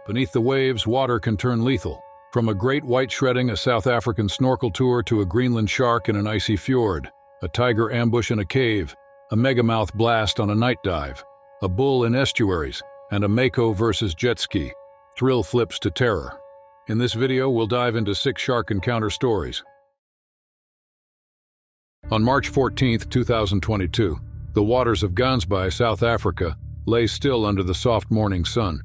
Beneath the waves, water can turn lethal. From a great white shredding a South African snorkel tour to a Greenland shark in an icy fjord, a tiger ambush in a cave, a megamouth blast on a night dive, a bull in estuaries, and a Mako versus jet ski. Thrill flips to terror. In this video, we'll dive into 6 shark encounter stories. On March 14, 2022, the waters of Gansbaai, South Africa, lay still under the soft morning sun,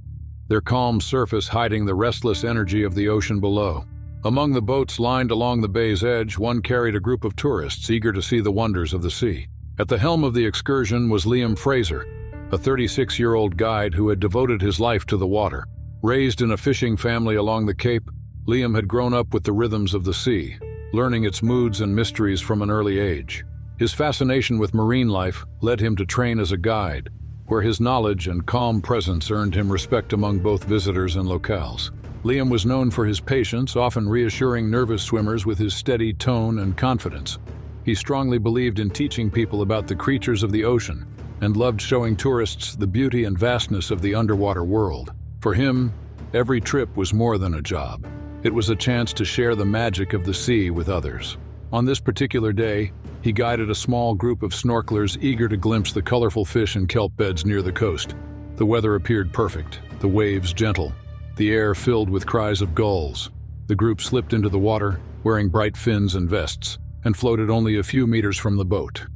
their calm surface hiding the restless energy of the ocean below. Among the boats lined along the bay's edge, one carried a group of tourists eager to see the wonders of the sea. At the helm of the excursion was Liam Fraser, a 36-year-old guide who had devoted his life to the water. Raised in a fishing family along the Cape, Liam had grown up with the rhythms of the sea, learning its moods and mysteries from an early age. His fascination with marine life led him to train as a guide, where his knowledge and calm presence earned him respect among both visitors and locals. Liam was known for his patience, often reassuring nervous swimmers with his steady tone and confidence. He strongly believed in teaching people about the creatures of the ocean and loved showing tourists the beauty and vastness of the underwater world. For him, every trip was more than a job. It was a chance to share the magic of the sea with others. On this particular day, he guided a small group of snorkelers eager to glimpse the colorful fish and kelp beds near the coast. The weather appeared perfect, the waves gentle, the air filled with cries of gulls. The group slipped into the water, wearing bright fins and vests, and floated only a few meters from the boat.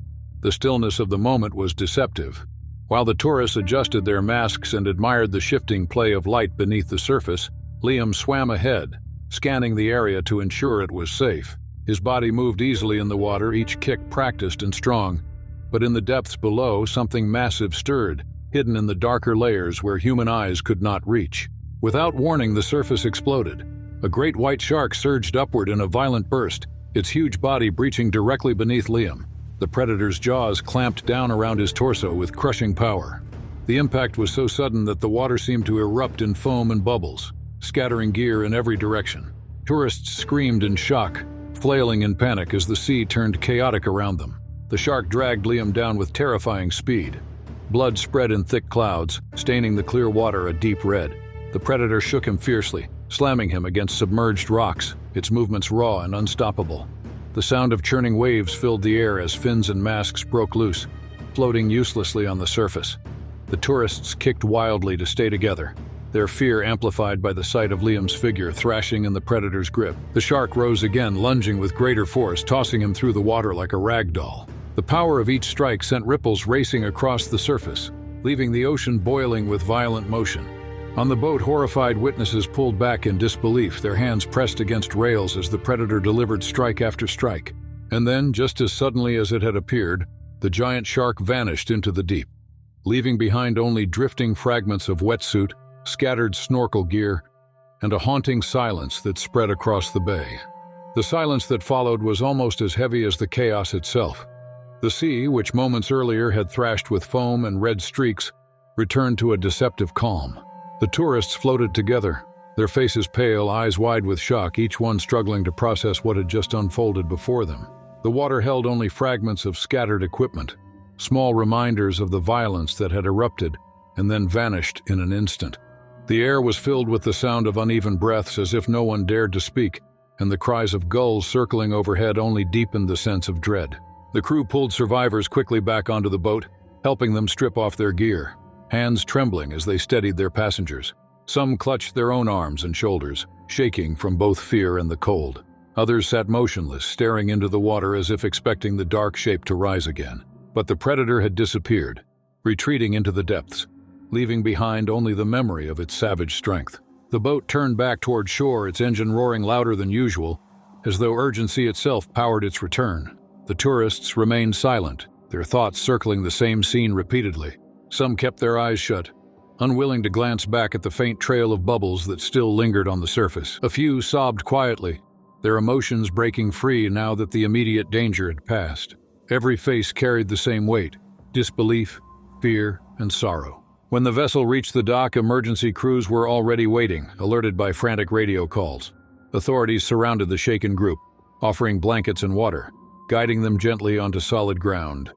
The stillness of the moment was deceptive. While the tourists adjusted their masks and admired the shifting play of light beneath the surface, Liam swam ahead, scanning the area to ensure it was safe. His body moved easily in the water, each kick practiced and strong. But in the depths below, something massive stirred, hidden in the darker layers where human eyes could not reach. Without warning, the surface exploded. A great white shark surged upward in a violent burst, its huge body breaching directly beneath Liam. The predator's jaws clamped down around his torso with crushing power. The impact was so sudden that the water seemed to erupt in foam and bubbles, scattering gear in every direction. Tourists screamed in shock, flailing in panic as the sea turned chaotic around them. The shark dragged Liam down with terrifying speed. Blood spread in thick clouds, staining the clear water a deep red. The predator shook him fiercely, slamming him against submerged rocks, its movements raw and unstoppable. The sound of churning waves filled the air as fins and masks broke loose, floating uselessly on the surface. The tourists kicked wildly to stay together, their fear amplified by the sight of Liam's figure thrashing in the predator's grip. The shark rose again, lunging with greater force, tossing him through the water like a rag doll. The power of each strike sent ripples racing across the surface, leaving the ocean boiling with violent motion. On the boat, horrified witnesses pulled back in disbelief, their hands pressed against rails as the predator delivered strike after strike. And then, just as suddenly as it had appeared, the giant shark vanished into the deep, leaving behind only drifting fragments of wetsuit, scattered snorkel gear, and a haunting silence that spread across the bay. The silence that followed was almost as heavy as the chaos itself. The sea, which moments earlier had thrashed with foam and red streaks, returned to a deceptive calm. The tourists floated together, their faces pale, eyes wide with shock, each one struggling to process what had just unfolded before them. The water held only fragments of scattered equipment, small reminders of the violence that had erupted and then vanished in an instant. The air was filled with the sound of uneven breaths as if no one dared to speak, and the cries of gulls circling overhead only deepened the sense of dread. The crew pulled survivors quickly back onto the boat, helping them strip off their gear, hands trembling as they steadied their passengers. Some clutched their own arms and shoulders, shaking from both fear and the cold. Others sat motionless, staring into the water as if expecting the dark shape to rise again. But the predator had disappeared, retreating into the depths, leaving behind only the memory of its savage strength. The boat turned back toward shore, its engine roaring louder than usual, as though urgency itself powered its return. The tourists remained silent, their thoughts circling the same scene repeatedly. Some kept their eyes shut, unwilling to glance back at the faint trail of bubbles that still lingered on the surface. A few sobbed quietly, their emotions breaking free now that the immediate danger had passed. Every face carried the same weight: disbelief, fear, and sorrow. When the vessel reached the dock, emergency crews were already waiting, alerted by frantic radio calls. Authorities surrounded the shaken group, offering blankets and water, guiding them gently onto solid ground.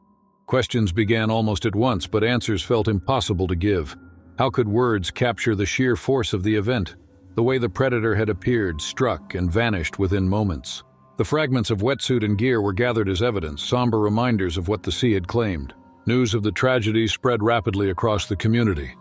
Questions began almost at once, but answers felt impossible to give. How could words capture the sheer force of the event? The way the predator had appeared, struck, and vanished within moments. The fragments of wetsuit and gear were gathered as evidence, somber reminders of what the sea had claimed. News of the tragedy spread rapidly across the community.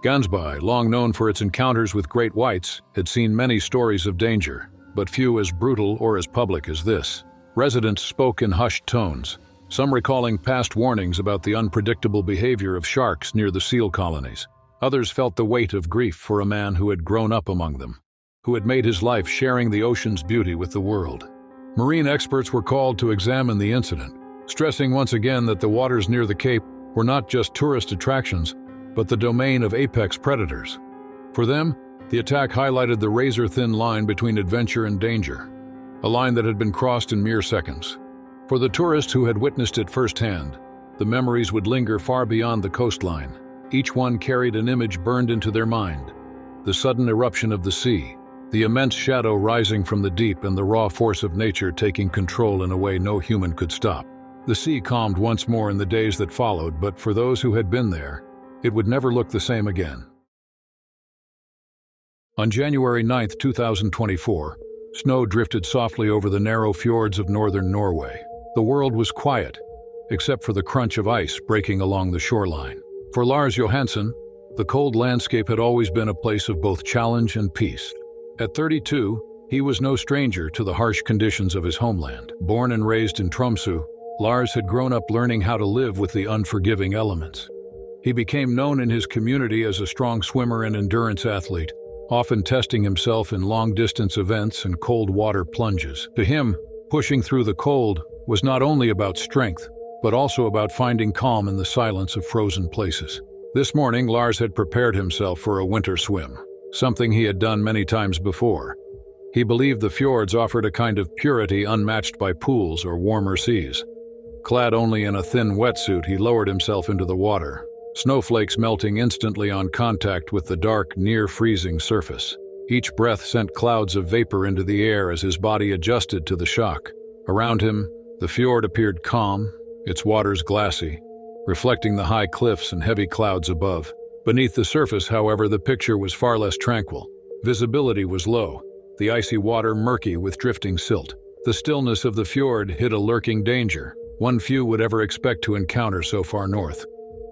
Gansbai, long known for its encounters with great whites, had seen many stories of danger, but few as brutal or as public as this. Residents spoke in hushed tones, some recalling past warnings about the unpredictable behavior of sharks near the seal colonies. Others felt the weight of grief for a man who had grown up among them, who had made his life sharing the ocean's beauty with the world. Marine experts were called to examine the incident, stressing once again that the waters near the Cape were not just tourist attractions, but the domain of apex predators. For them, the attack highlighted the razor-thin line between adventure and danger, a line that had been crossed in mere seconds. For the tourists who had witnessed it firsthand, the memories would linger far beyond the coastline. Each one carried an image burned into their mind: the sudden eruption of the sea, the immense shadow rising from the deep, and the raw force of nature taking control in a way no human could stop. The sea calmed once more in the days that followed, but for those who had been there, it would never look the same again. On January 9, 2024, snow drifted softly over the narrow fjords of northern Norway. The world was quiet, except for the crunch of ice breaking along the shoreline. For Lars Johansson, the cold landscape had always been a place of both challenge and peace. At 32, he was no stranger to the harsh conditions of his homeland. Born and raised in Tromsø, Lars had grown up learning how to live with the unforgiving elements. He became known in his community as a strong swimmer and endurance athlete, often testing himself in long-distance events and cold water plunges. To him, pushing through the cold was not only about strength, but also about finding calm in the silence of frozen places. This morning, Lars had prepared himself for a winter swim, something he had done many times before. He believed the fjords offered a kind of purity unmatched by pools or warmer seas. Clad only in a thin wetsuit, he lowered himself into the water, snowflakes melting instantly on contact with the dark, near-freezing surface. Each breath sent clouds of vapor into the air as his body adjusted to the shock. Around him, the fjord appeared calm, its waters glassy, reflecting the high cliffs and heavy clouds above. Beneath the surface, however, the picture was far less tranquil. Visibility was low, the icy water murky with drifting silt. The stillness of the fjord hid a lurking danger, one few would ever expect to encounter so far north.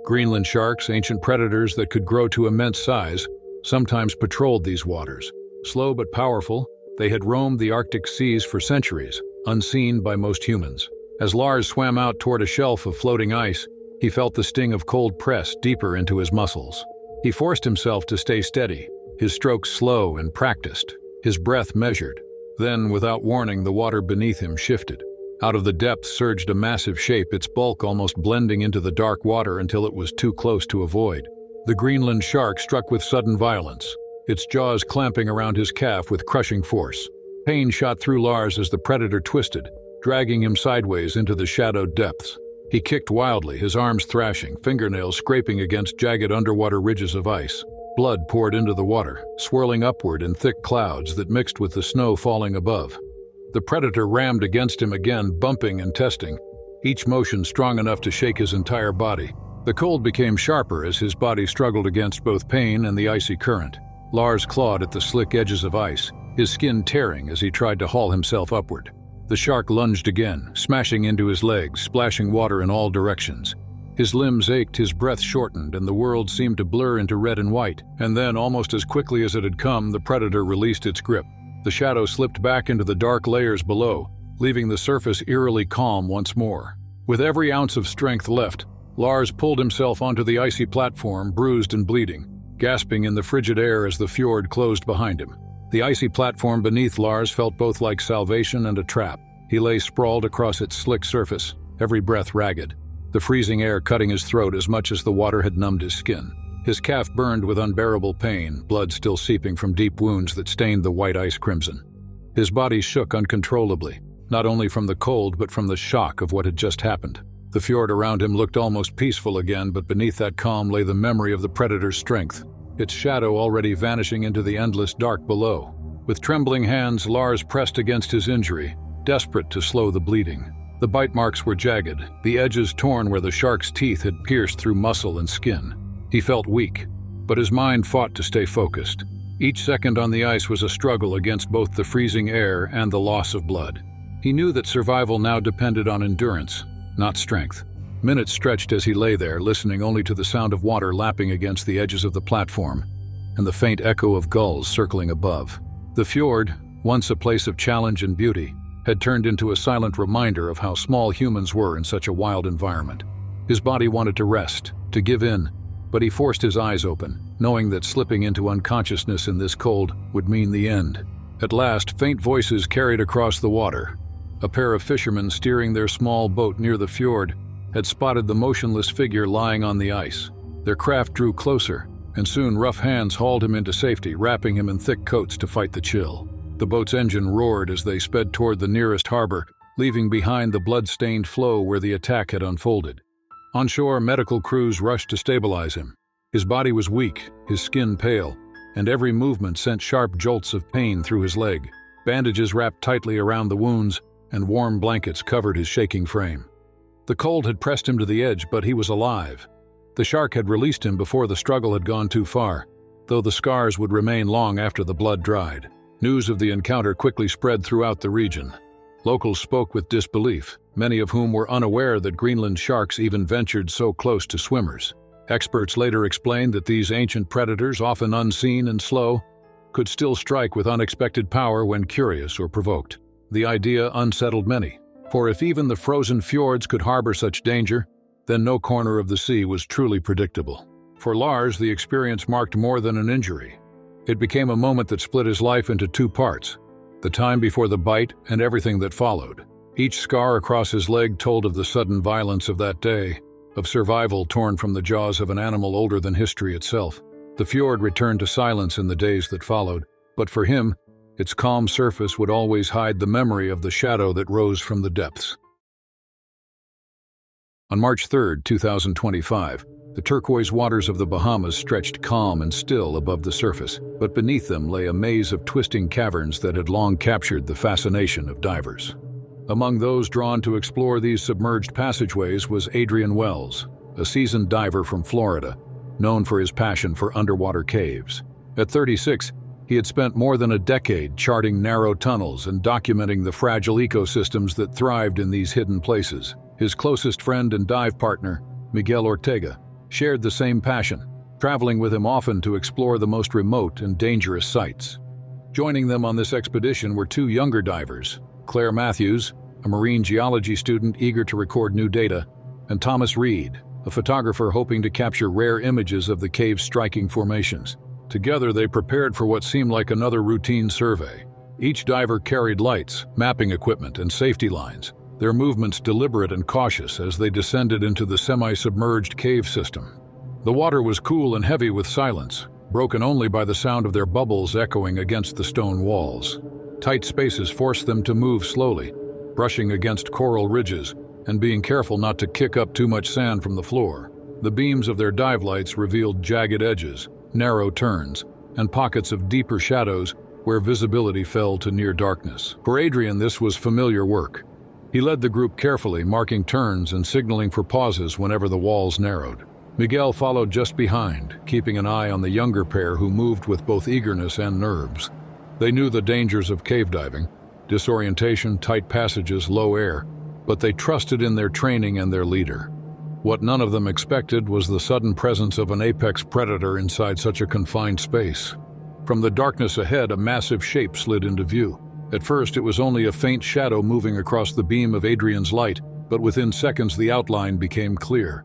Greenland sharks, ancient predators that could grow to immense size, sometimes patrolled these waters. Slow but powerful, they had roamed the Arctic seas for centuries, unseen by most humans. As Lars swam out toward a shelf of floating ice, he felt the sting of cold press deeper into his muscles. He forced himself to stay steady, his strokes slow and practiced, his breath measured. Then, without warning, the water beneath him shifted. Out of the depths surged a massive shape, its bulk almost blending into the dark water until it was too close to avoid. The Greenland shark struck with sudden violence, its jaws clamping around his calf with crushing force. Pain shot through Lars as the predator twisted, dragging him sideways into the shadowed depths. He kicked wildly, his arms thrashing, fingernails scraping against jagged underwater ridges of ice. Blood poured into the water, swirling upward in thick clouds that mixed with the snow falling above. The predator rammed against him again, bumping and testing, each motion strong enough to shake his entire body. The cold became sharper as his body struggled against both pain and the icy current. Lars clawed at the slick edges of ice, his skin tearing as he tried to haul himself upward. The shark lunged again, smashing into his legs, splashing water in all directions. His limbs ached, his breath shortened, and the world seemed to blur into red and white. And then, almost as quickly as it had come, the predator released its grip. The shadow slipped back into the dark layers below, leaving the surface eerily calm once more. With every ounce of strength left, Lars pulled himself onto the icy platform, bruised and bleeding, gasping in the frigid air as the fjord closed behind him. The icy platform beneath Lars felt both like salvation and a trap. He lay sprawled across its slick surface, every breath ragged, the freezing air cutting his throat as much as the water had numbed his skin. His calf burned with unbearable pain, blood still seeping from deep wounds that stained the white ice crimson. His body shook uncontrollably, not only from the cold but from the shock of what had just happened. The fjord around him looked almost peaceful again, but beneath that calm lay the memory of the predator's strength, its shadow already vanishing into the endless dark below. With trembling hands, Lars pressed against his injury, desperate to slow the bleeding. The bite marks were jagged, the edges torn where the shark's teeth had pierced through muscle and skin. He felt weak, but his mind fought to stay focused. Each second on the ice was a struggle against both the freezing air and the loss of blood. He knew that survival now depended on endurance, not strength. Minutes stretched as he lay there, listening only to the sound of water lapping against the edges of the platform and the faint echo of gulls circling above. The fjord, once a place of challenge and beauty, had turned into a silent reminder of how small humans were in such a wild environment. His body wanted to rest, to give in, but he forced his eyes open, knowing that slipping into unconsciousness in this cold would mean the end. At last, faint voices carried across the water. A pair of fishermen steering their small boat near the fjord had spotted the motionless figure lying on the ice. Their craft drew closer, and soon rough hands hauled him into safety, wrapping him in thick coats to fight the chill. The boat's engine roared as they sped toward the nearest harbor, leaving behind the blood-stained floe where the attack had unfolded. On shore, medical crews rushed to stabilize him. His body was weak, his skin pale, and every movement sent sharp jolts of pain through his leg. Bandages wrapped tightly around the wounds, and warm blankets covered his shaking frame. The cold had pressed him to the edge, but he was alive. The shark had released him before the struggle had gone too far, though the scars would remain long after the blood dried. News of the encounter quickly spread throughout the region. Locals spoke with disbelief, many of whom were unaware that Greenland sharks even ventured so close to swimmers. Experts later explained that these ancient predators, often unseen and slow, could still strike with unexpected power when curious or provoked. The idea unsettled many, for if even the frozen fjords could harbor such danger, then no corner of the sea was truly predictable. For Lars, the experience marked more than an injury. It became a moment that split his life into two parts: the time before the bite and everything that followed. Each scar across his leg told of the sudden violence of that day, of survival torn from the jaws of an animal older than history itself. The fjord returned to silence in the days that followed, but for him, its calm surface would always hide the memory of the shadow that rose from the depths. On March 3, 2025, the turquoise waters of the Bahamas stretched calm and still above the surface, but beneath them lay a maze of twisting caverns that had long captured the fascination of divers. Among those drawn to explore these submerged passageways was Adrian Wells, a seasoned diver from Florida, known for his passion for underwater caves. At 36, he had spent more than a decade charting narrow tunnels and documenting the fragile ecosystems that thrived in these hidden places. His closest friend and dive partner, Miguel Ortega, shared the same passion, traveling with him often to explore the most remote and dangerous sites. Joining them on this expedition were two younger divers, Claire Matthews, a marine geology student eager to record new data, and Thomas Reed, a photographer hoping to capture rare images of the cave's striking formations. Together, they prepared for what seemed like another routine survey. Each diver carried lights, mapping equipment, and safety lines, their movements deliberate and cautious as they descended into the semi-submerged cave system. The water was cool and heavy with silence, broken only by the sound of their bubbles echoing against the stone walls. Tight spaces forced them to move slowly, brushing against coral ridges and being careful not to kick up too much sand from the floor. The beams of their dive lights revealed jagged edges, narrow turns, and pockets of deeper shadows where visibility fell to near darkness. For Adrian, this was familiar work. He led the group carefully, marking turns and signaling for pauses whenever the walls narrowed. Miguel followed just behind, keeping an eye on the younger pair who moved with both eagerness and nerves. They knew the dangers of cave diving, disorientation, tight passages, low air, but they trusted in their training and their leader. What none of them expected was the sudden presence of an apex predator inside such a confined space. From the darkness ahead, a massive shape slid into view. At first, it was only a faint shadow moving across the beam of Adrian's light, but within seconds the outline became clear.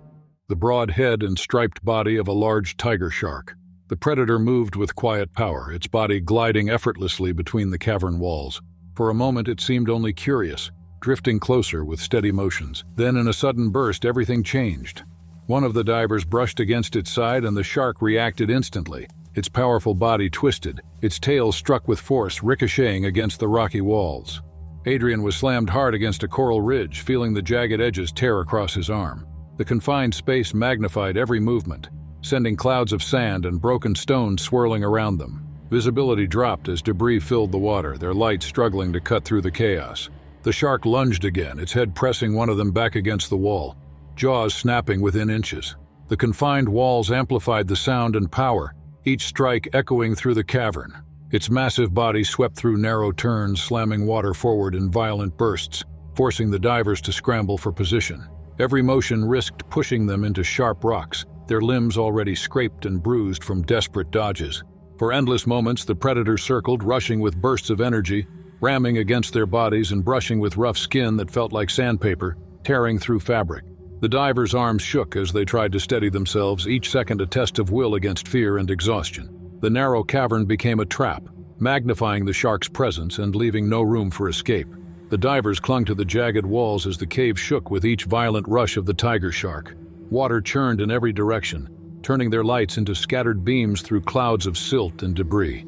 The broad head and striped body of a large tiger shark. The predator moved with quiet power, its body gliding effortlessly between the cavern walls. For a moment it seemed only curious, drifting closer with steady motions. Then in a sudden burst, everything changed. One of the divers brushed against its side and the shark reacted instantly. Its powerful body twisted, its tail struck with force, ricocheting against the rocky walls. Adrian was slammed hard against a coral ridge, feeling the jagged edges tear across his arm. The confined space magnified every movement, sending clouds of sand and broken stones swirling around them. Visibility dropped as debris filled the water, their light struggling to cut through the chaos. The shark lunged again, its head pressing one of them back against the wall, jaws snapping within inches. The confined walls amplified the sound and power, each strike echoing through the cavern. Its massive body swept through narrow turns, slamming water forward in violent bursts, forcing the divers to scramble for position. Every motion risked pushing them into sharp rocks, their limbs already scraped and bruised from desperate dodges. For endless moments, the predators circled, rushing with bursts of energy, ramming against their bodies and brushing with rough skin that felt like sandpaper, tearing through fabric. The divers' arms shook as they tried to steady themselves, each second a test of will against fear and exhaustion. The narrow cavern became a trap, magnifying the shark's presence and leaving no room for escape. The divers clung to the jagged walls as the cave shook with each violent rush of the tiger shark. Water churned in every direction, turning their lights into scattered beams through clouds of silt and debris.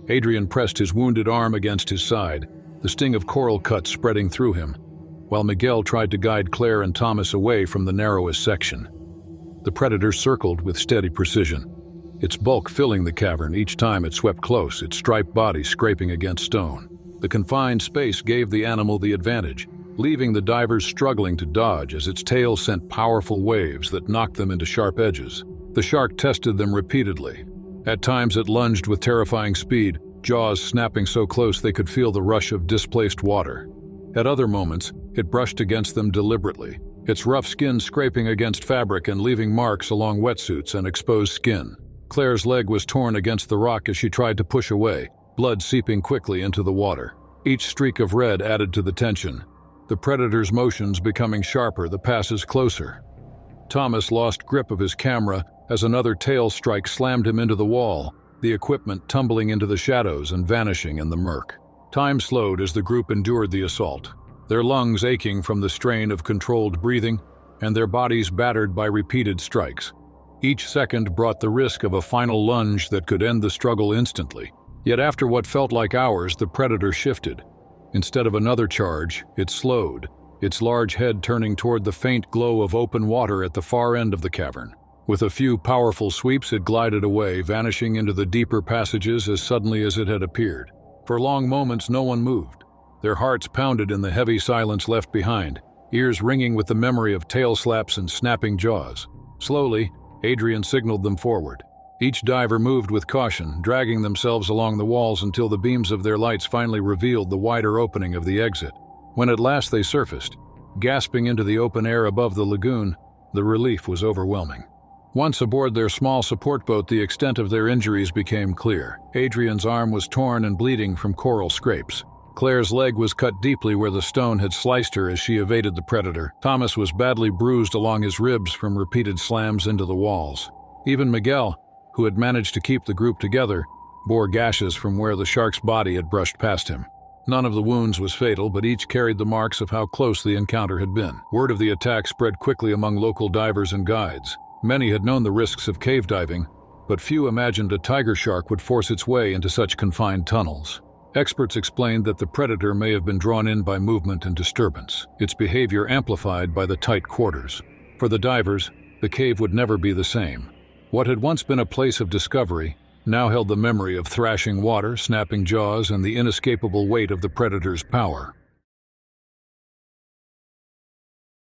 Adrian pressed his wounded arm against his side, the sting of coral cuts spreading through him, while Miguel tried to guide Claire and Thomas away from the narrowest section. The predator circled with steady precision, its bulk filling the cavern each time it swept close, its striped body scraping against stone. The confined space gave the animal the advantage, leaving the divers struggling to dodge as its tail sent powerful waves that knocked them into sharp edges. The shark tested them repeatedly. At times it lunged with terrifying speed, jaws snapping so close they could feel the rush of displaced water. At other moments, it brushed against them deliberately, its rough skin scraping against fabric and leaving marks along wetsuits and exposed skin. Claire's leg was torn against the rock as she tried to push away, blood seeping quickly into the water. Each streak of red added to the tension, the predator's motions becoming sharper, the passes closer. Thomas lost grip of his camera as another tail strike slammed him into the wall, the equipment tumbling into the shadows and vanishing in the murk. Time slowed as the group endured the assault, their lungs aching from the strain of controlled breathing and their bodies battered by repeated strikes. Each second brought the risk of a final lunge that could end the struggle instantly. Yet after what felt like hours, the predator shifted. Instead of another charge, it slowed, its large head turning toward the faint glow of open water at the far end of the cavern. With a few powerful sweeps, it glided away, vanishing into the deeper passages as suddenly as it had appeared. For long moments, no one moved. Their hearts pounded in the heavy silence left behind, ears ringing with the memory of tail slaps and snapping jaws. Slowly, Adrian signaled them forward. Each diver moved with caution, dragging themselves along the walls until the beams of their lights finally revealed the wider opening of the exit. When at last they surfaced, gasping into the open air above the lagoon, the relief was overwhelming. Once aboard their small support boat, the extent of their injuries became clear. Adrian's arm was torn and bleeding from coral scrapes. Claire's leg was cut deeply where the stone had sliced her as she evaded the predator. Thomas was badly bruised along his ribs from repeated slams into the walls. Even Miguel, who had managed to keep the group together, bore gashes from where the shark's body had brushed past him. None of the wounds was fatal, but each carried the marks of how close the encounter had been. Word of the attack spread quickly among local divers and guides. Many had known the risks of cave diving, but few imagined a tiger shark would force its way into such confined tunnels. Experts explained that the predator may have been drawn in by movement and disturbance, its behavior amplified by the tight quarters. For the divers, the cave would never be the same. What had once been a place of discovery now held the memory of thrashing water, snapping jaws, and the inescapable weight of the predator's power.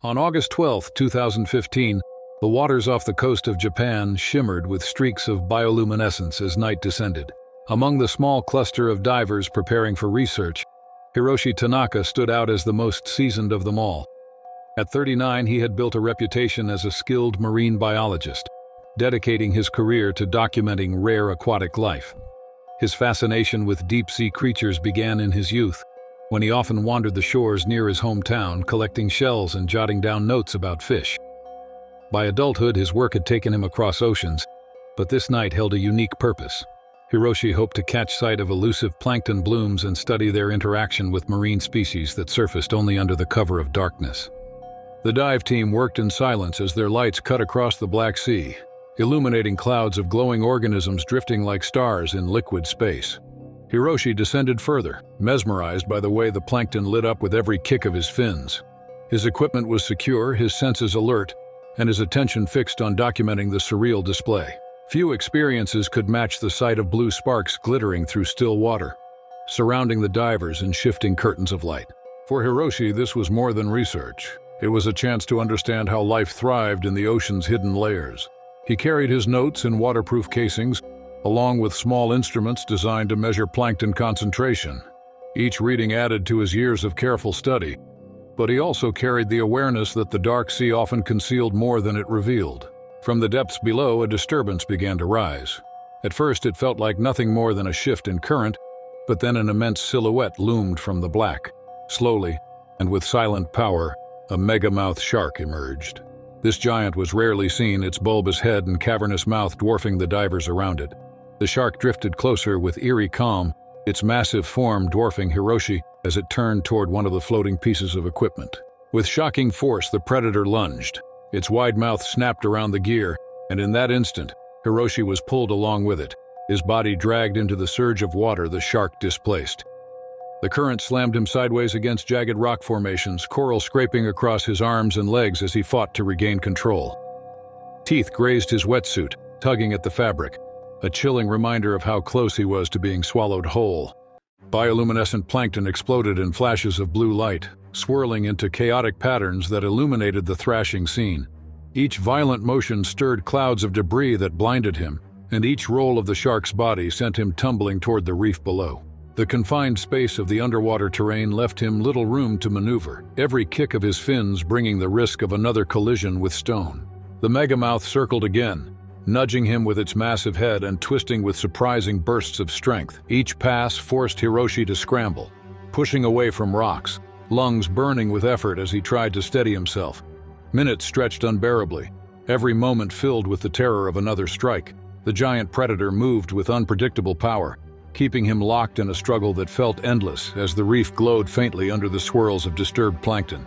On August 12, 2015, the waters off the coast of Japan shimmered with streaks of bioluminescence as night descended. Among the small cluster of divers preparing for research, Hiroshi Tanaka stood out as the most seasoned of them all. At 39, he had built a reputation as a skilled marine biologist, dedicating his career to documenting rare aquatic life. His fascination with deep-sea creatures began in his youth, when he often wandered the shores near his hometown, collecting shells and jotting down notes about fish. By adulthood, his work had taken him across oceans, but this night held a unique purpose. Hiroshi hoped to catch sight of elusive plankton blooms and study their interaction with marine species that surfaced only under the cover of darkness. The dive team worked in silence as their lights cut across the Black Sea, illuminating clouds of glowing organisms drifting like stars in liquid space. Hiroshi descended further, mesmerized by the way the plankton lit up with every kick of his fins. His equipment was secure, his senses alert, and his attention fixed on documenting the surreal display. Few experiences could match the sight of blue sparks glittering through still water, surrounding the divers in shifting curtains of light. For Hiroshi, this was more than research. It was a chance to understand how life thrived in the ocean's hidden layers. He carried his notes in waterproof casings, along with small instruments designed to measure plankton concentration. Each reading added to his years of careful study, but he also carried the awareness that the dark sea often concealed more than it revealed. From the depths below, a disturbance began to rise. At first, it felt like nothing more than a shift in current, but then an immense silhouette loomed from the black. Slowly, and with silent power, a megamouth shark emerged. This giant was rarely seen, its bulbous head and cavernous mouth dwarfing the divers around it. The shark drifted closer with eerie calm, its massive form dwarfing Hiroshi as it turned toward one of the floating pieces of equipment. With shocking force, the predator lunged. Its wide mouth snapped around the gear, and in that instant, Hiroshi was pulled along with it, his body dragged into the surge of water the shark displaced. The current slammed him sideways against jagged rock formations, coral scraping across his arms and legs as he fought to regain control. Teeth grazed his wetsuit, tugging at the fabric, a chilling reminder of how close he was to being swallowed whole. Bioluminescent plankton exploded in flashes of blue light, swirling into chaotic patterns that illuminated the thrashing scene. Each violent motion stirred clouds of debris that blinded him, and each roll of the shark's body sent him tumbling toward the reef below. The confined space of the underwater terrain left him little room to maneuver, every kick of his fins bringing the risk of another collision with stone. The megamouth circled again, nudging him with its massive head and twisting with surprising bursts of strength. Each pass forced Hiroshi to scramble, pushing away from rocks, lungs burning with effort as he tried to steady himself. Minutes stretched unbearably, every moment filled with the terror of another strike. The giant predator moved with unpredictable power, keeping him locked in a struggle that felt endless as the reef glowed faintly under the swirls of disturbed plankton.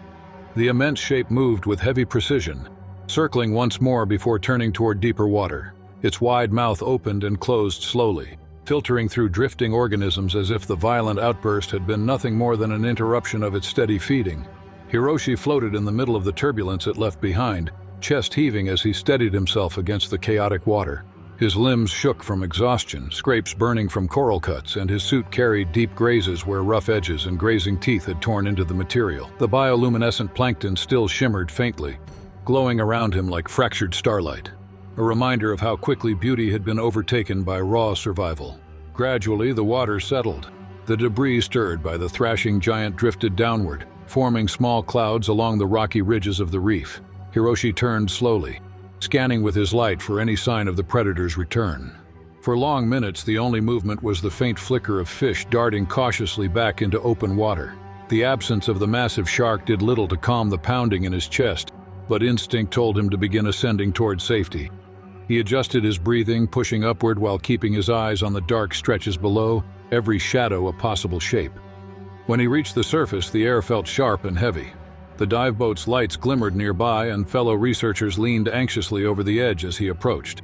The immense shape moved with heavy precision, circling once more before turning toward deeper water. Its wide mouth opened and closed slowly, filtering through drifting organisms as if the violent outburst had been nothing more than an interruption of its steady feeding. Hiroshi floated in the middle of the turbulence it left behind, chest heaving as he steadied himself against the chaotic water. His limbs shook from exhaustion, scrapes burning from coral cuts, and his suit carried deep grazes where rough edges and grazing teeth had torn into the material. The bioluminescent plankton still shimmered faintly, glowing around him like fractured starlight, a reminder of how quickly beauty had been overtaken by raw survival. Gradually, the water settled. The debris stirred by the thrashing giant drifted downward, forming small clouds along the rocky ridges of the reef. Hiroshi turned slowly, scanning with his light for any sign of the predator's return. For long minutes, the only movement was the faint flicker of fish darting cautiously back into open water. The absence of the massive shark did little to calm the pounding in his chest, but instinct told him to begin ascending toward safety. He adjusted his breathing, pushing upward while keeping his eyes on the dark stretches below, every shadow a possible shape. When he reached the surface, the air felt sharp and heavy. The dive boat's lights glimmered nearby, and fellow researchers leaned anxiously over the edge as he approached.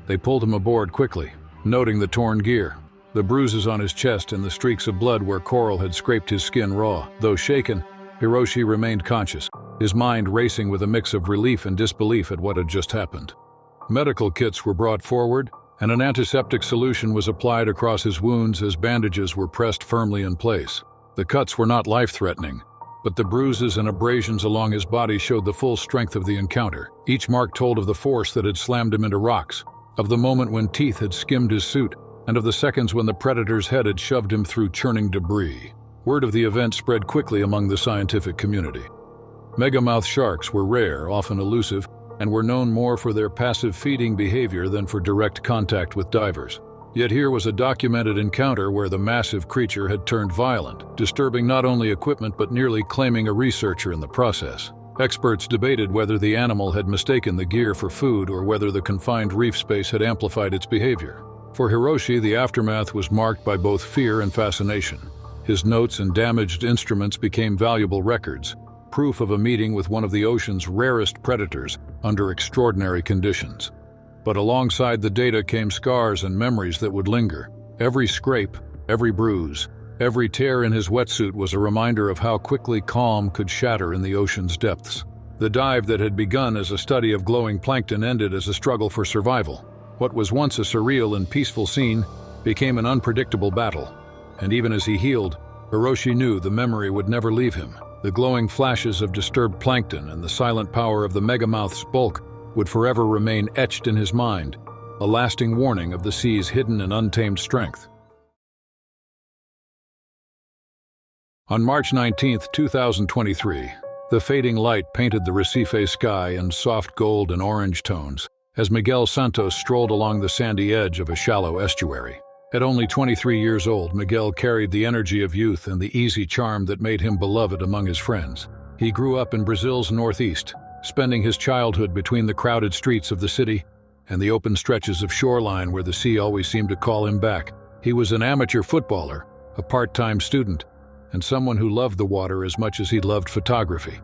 They pulled him aboard quickly, noting the torn gear, the bruises on his chest and the streaks of blood where coral had scraped his skin raw. Though shaken, Hiroshi remained conscious, his mind racing with a mix of relief and disbelief at what had just happened. Medical kits were brought forward, and an antiseptic solution was applied across his wounds as bandages were pressed firmly in place. The cuts were not life-threatening, but the bruises and abrasions along his body showed the full strength of the encounter. Each mark told of the force that had slammed him into rocks, of the moment when teeth had skimmed his suit, and of the seconds when the predator's head had shoved him through churning debris. Word of the event spread quickly among the scientific community. Megamouth sharks were rare, often elusive, and were known more for their passive feeding behavior than for direct contact with divers. Yet here was a documented encounter where the massive creature had turned violent, disturbing not only equipment but nearly claiming a researcher in the process. Experts debated whether the animal had mistaken the gear for food or whether the confined reef space had amplified its behavior. For Hiroshi, the aftermath was marked by both fear and fascination. His notes and damaged instruments became valuable records, proof of a meeting with one of the ocean's rarest predators under extraordinary conditions. But alongside the data came scars and memories that would linger. Every scrape, every bruise, every tear in his wetsuit was a reminder of how quickly calm could shatter in the ocean's depths. The dive that had begun as a study of glowing plankton ended as a struggle for survival. What was once a surreal and peaceful scene became an unpredictable battle. And even as he healed, Hiroshi knew the memory would never leave him. The glowing flashes of disturbed plankton and the silent power of the megamouth's bulk would forever remain etched in his mind, a lasting warning of the sea's hidden and untamed strength. On March 19, 2023, the fading light painted the Recife sky in soft gold and orange tones as Miguel Santos strolled along the sandy edge of a shallow estuary. At only 23 years old, Miguel carried the energy of youth and the easy charm that made him beloved among his friends. He grew up in Brazil's northeast, spending his childhood between the crowded streets of the city and the open stretches of shoreline where the sea always seemed to call him back. He was an amateur footballer, a part-time student, and someone who loved the water as much as he loved photography.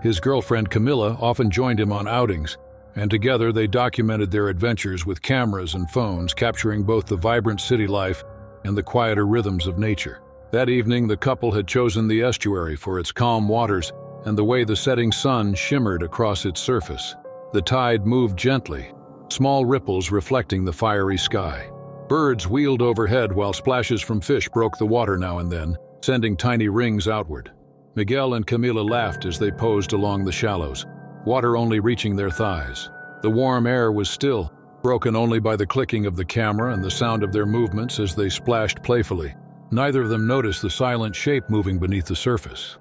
His girlfriend Camila often joined him on outings, and together they documented their adventures with cameras and phones, capturing both the vibrant city life and the quieter rhythms of nature. That evening, the couple had chosen the estuary for its calm waters and the way the setting sun shimmered across its surface. The tide moved gently, small ripples reflecting the fiery sky. Birds wheeled overhead while splashes from fish broke the water now and then, sending tiny rings outward. Miguel and Camila laughed as they posed along the shallows, water only reaching their thighs. The warm air was still, broken only by the clicking of the camera and the sound of their movements as they splashed playfully. Neither of them noticed the silent shape moving beneath the surface.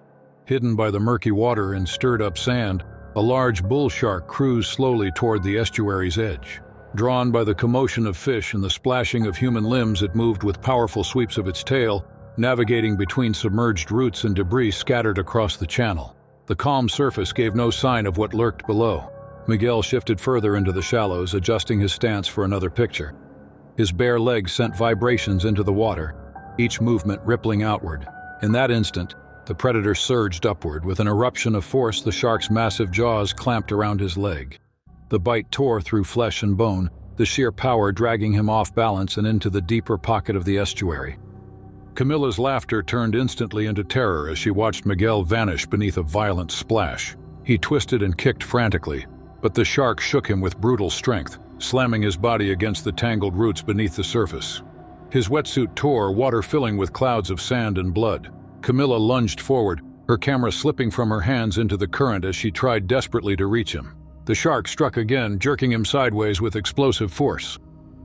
Hidden by the murky water and stirred-up sand, a large bull shark cruised slowly toward the estuary's edge. Drawn by the commotion of fish and the splashing of human limbs, it moved with powerful sweeps of its tail, navigating between submerged roots and debris scattered across the channel. The calm surface gave no sign of what lurked below. Miguel shifted further into the shallows, adjusting his stance for another picture. His bare legs sent vibrations into the water, each movement rippling outward. In that instant, the predator surged upward. With an eruption of force, the shark's massive jaws clamped around his leg. The bite tore through flesh and bone, the sheer power dragging him off balance and into the deeper pocket of the estuary. Camila's laughter turned instantly into terror as she watched Miguel vanish beneath a violent splash. He twisted and kicked frantically, but the shark shook him with brutal strength, slamming his body against the tangled roots beneath the surface. His wetsuit tore, water filling with clouds of sand and blood. Camila lunged forward, her camera slipping from her hands into the current as she tried desperately to reach him. The shark struck again, jerking him sideways with explosive force.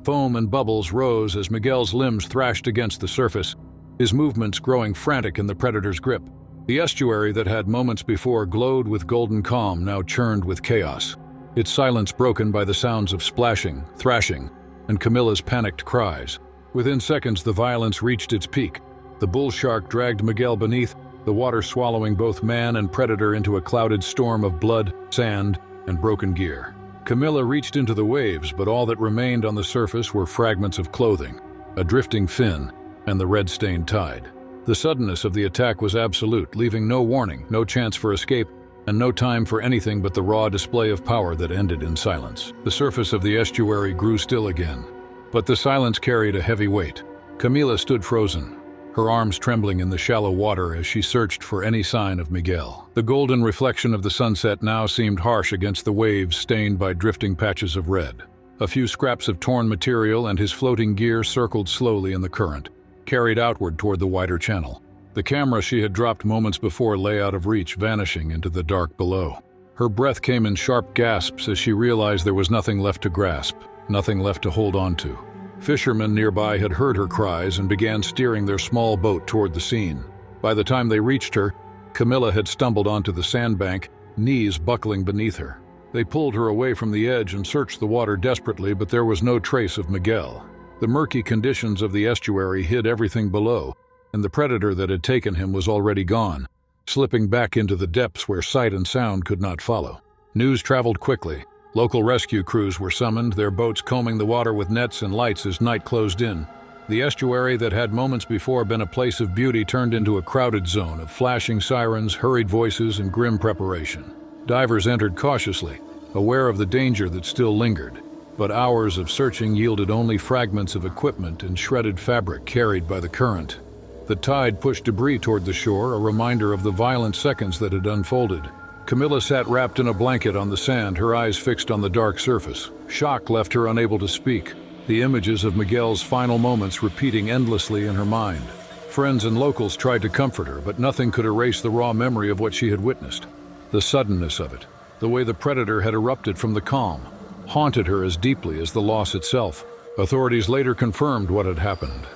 Foam and bubbles rose as Miguel's limbs thrashed against the surface, his movements growing frantic in the predator's grip. The estuary that had moments before glowed with golden calm now churned with chaos, its silence broken by the sounds of splashing, thrashing, and Camila's panicked cries. Within seconds, the violence reached its peak. The bull shark dragged Miguel beneath, the water swallowing both man and predator into a clouded storm of blood, sand, and broken gear. Camila reached into the waves, but all that remained on the surface were fragments of clothing, a drifting fin, and the red-stained tide. The suddenness of the attack was absolute, leaving no warning, no chance for escape, and no time for anything but the raw display of power that ended in silence. The surface of the estuary grew still again, but the silence carried a heavy weight. Camila stood frozen, her arms trembling in the shallow water as she searched for any sign of Miguel. The golden reflection of the sunset now seemed harsh against the waves stained by drifting patches of red. A few scraps of torn material and his floating gear circled slowly in the current, carried outward toward the wider channel. The camera she had dropped moments before lay out of reach, vanishing into the dark below. Her breath came in sharp gasps as she realized there was nothing left to grasp, nothing left to hold on to. Fishermen nearby had heard her cries and began steering their small boat toward the scene. By the time they reached her, Camila had stumbled onto the sandbank, knees buckling beneath her. They pulled her away from the edge and searched the water desperately, but there was no trace of Miguel. The murky conditions of the estuary hid everything below, and the predator that had taken him was already gone, slipping back into the depths where sight and sound could not follow. News traveled quickly. Local rescue crews were summoned, their boats combing the water with nets and lights as night closed in. The estuary that had moments before been a place of beauty turned into a crowded zone of flashing sirens, hurried voices, and grim preparation. Divers entered cautiously, aware of the danger that still lingered, but hours of searching yielded only fragments of equipment and shredded fabric carried by the current. The tide pushed debris toward the shore, a reminder of the violent seconds that had unfolded. Camila sat wrapped in a blanket on the sand, her eyes fixed on the dark surface. Shock left her unable to speak, the images of Miguel's final moments repeating endlessly in her mind. Friends and locals tried to comfort her, but nothing could erase the raw memory of what she had witnessed. The suddenness of it, The way the predator had erupted from the calm haunted her as deeply as the loss itself. Authorities later confirmed what had happened.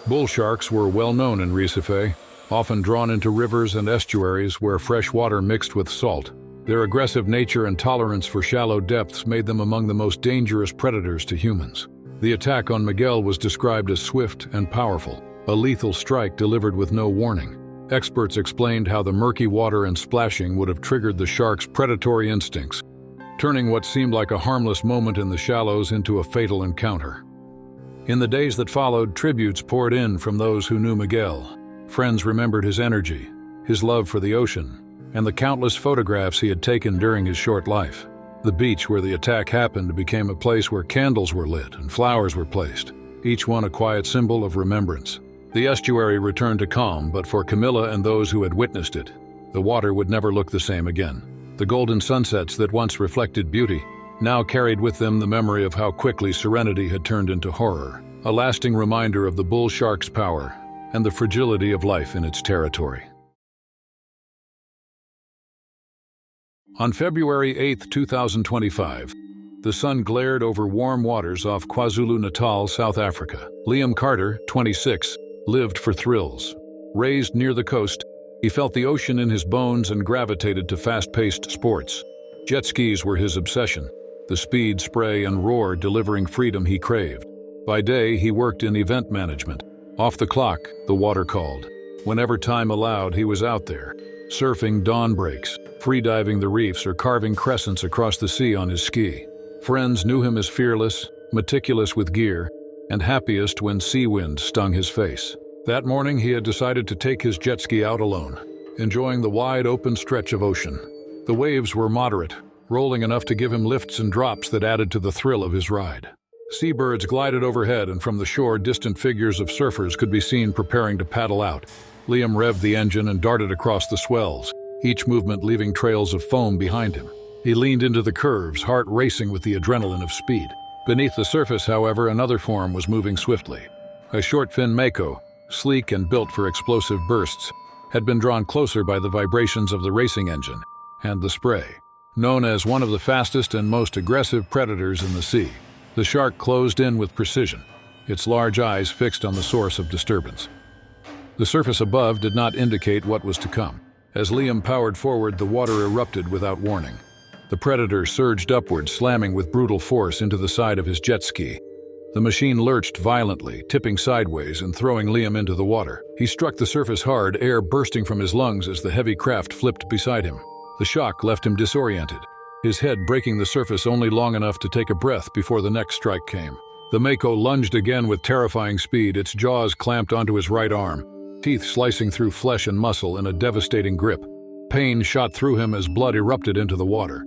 Bull sharks were well known in Recife, often drawn into rivers and estuaries where fresh water mixed with salt. Their aggressive nature and tolerance for shallow depths made them among the most dangerous predators to humans. The attack on Miguel was described as swift and powerful, a lethal strike delivered with no warning. Experts explained how the murky water and splashing would have triggered the shark's predatory instincts, turning what seemed like a harmless moment in the shallows into a fatal encounter. In the days that followed, tributes poured in from those who knew Miguel. Friends remembered his energy, his love for the ocean, and the countless photographs he had taken during his short life. The beach where the attack happened became a place where candles were lit and flowers were placed, each one a quiet symbol of remembrance. The estuary returned to calm, but for Camilla and those who had witnessed it, the water would never look the same again. The golden sunsets that once reflected beauty now carried with them the memory of how quickly serenity had turned into horror, a lasting reminder of the bull shark's power and the fragility of life in its territory. On February 8, 2025, the sun glared over warm waters off KwaZulu-Natal, South Africa. Liam Carter, 26, lived for thrills. Raised near the coast, he felt the ocean in his bones and gravitated to fast-paced sports. Jet skis were his obsession, the speed, spray, and roar delivering freedom he craved. By day, he worked in event management. Off the clock, the water called. Whenever time allowed, he was out there, surfing dawn breaks, freediving the reefs, or carving crescents across the sea on his ski. Friends knew him as fearless, meticulous with gear, and happiest when sea wind stung his face. That morning, he had decided to take his jet ski out alone, enjoying the wide open stretch of ocean. The waves were moderate, rolling enough to give him lifts and drops that added to the thrill of his ride. Seabirds glided overhead, and from the shore, distant figures of surfers could be seen preparing to paddle out. Liam revved the engine and darted across the swells, each movement leaving trails of foam behind him. He leaned into the curves, heart racing with the adrenaline of speed. Beneath the surface, however, another form was moving swiftly. A short-fin mako, sleek and built for explosive bursts, had been drawn closer by the vibrations of the racing engine and the spray. Known as one of the fastest and most aggressive predators in the sea, the shark closed in with precision, its large eyes fixed on the source of disturbance. The surface above did not indicate what was to come. As Liam powered forward, the water erupted without warning. The predator surged upward, slamming with brutal force into the side of his jet ski. The machine lurched violently, tipping sideways and throwing Liam into the water. He struck the surface hard, air bursting from his lungs as the heavy craft flipped beside him. The shock left him disoriented, his head breaking the surface only long enough to take a breath before the next strike came. The mako lunged again with terrifying speed, its jaws clamped onto his right arm, teeth slicing through flesh and muscle in a devastating grip. Pain shot through him as blood erupted into the water.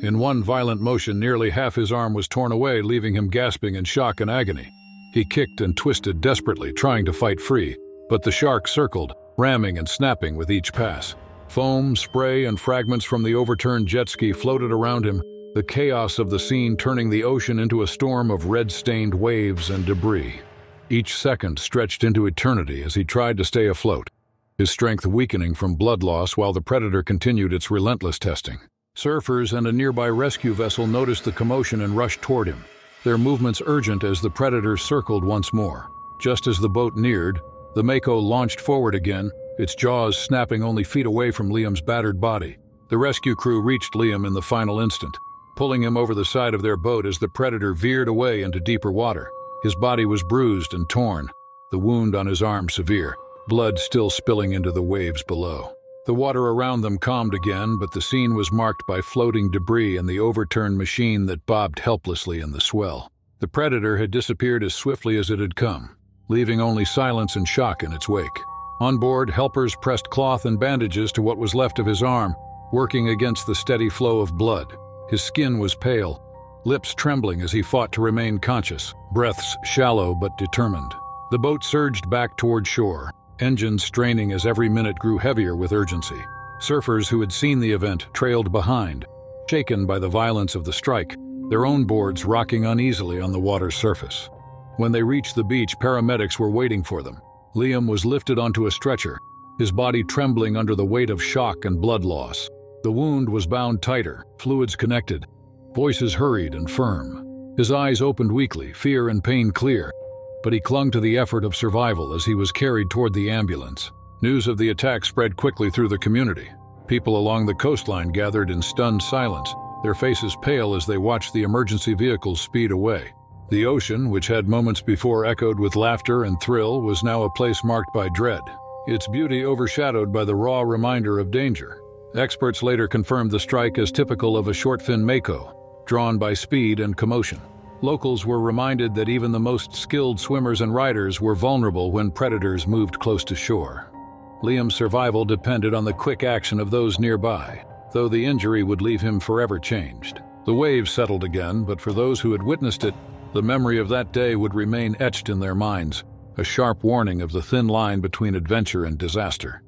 In one violent motion, nearly half his arm was torn away, leaving him gasping in shock and agony. He kicked and twisted desperately, trying to fight free, but the shark circled, ramming and snapping with each pass. Foam, spray, and fragments from the overturned jet ski floated around him, the chaos of the scene turning the ocean into a storm of red-stained waves and debris. Each second stretched into eternity as he tried to stay afloat, his strength weakening from blood loss while the predator continued its relentless testing. Surfers and a nearby rescue vessel noticed the commotion and rushed toward him, their movements urgent as the predator circled once more. Just as the boat neared, the mako launched forward again, its jaws snapping only feet away from Liam's battered body. The rescue crew reached Liam in the final instant, pulling him over the side of their boat as the predator veered away into deeper water. His body was bruised and torn, the wound on his arm severe, blood still spilling into the waves below. The water around them calmed again, but the scene was marked by floating debris and the overturned machine that bobbed helplessly in the swell. The predator had disappeared as swiftly as it had come, leaving only silence and shock in its wake. On board, helpers pressed cloth and bandages to what was left of his arm, working against the steady flow of blood. His skin was pale, lips trembling as he fought to remain conscious, breaths shallow but determined. The boat surged back toward shore, engines straining as every minute grew heavier with urgency. Surfers who had seen the event trailed behind, shaken by the violence of the strike, their own boards rocking uneasily on the water's surface. When they reached the beach, paramedics were waiting for them. Liam was lifted onto a stretcher, his body trembling under the weight of shock and blood loss. The wound was bound tighter, fluids connected, voices hurried and firm. His eyes opened weakly, fear and pain clear, but he clung to the effort of survival as he was carried toward the ambulance. News of the attack spread quickly through the community. People along the coastline gathered in stunned silence, their faces pale as they watched the emergency vehicles speed away. The ocean, which had moments before echoed with laughter and thrill, was now a place marked by dread, its beauty overshadowed by the raw reminder of danger. Experts later confirmed the strike as typical of a short-fin mako, drawn by speed and commotion. Locals were reminded that even the most skilled swimmers and riders were vulnerable when predators moved close to shore. Liam's survival depended on the quick action of those nearby, though the injury would leave him forever changed. The waves settled again, but for those who had witnessed it, the memory of that day would remain etched in their minds, a sharp warning of the thin line between adventure and disaster.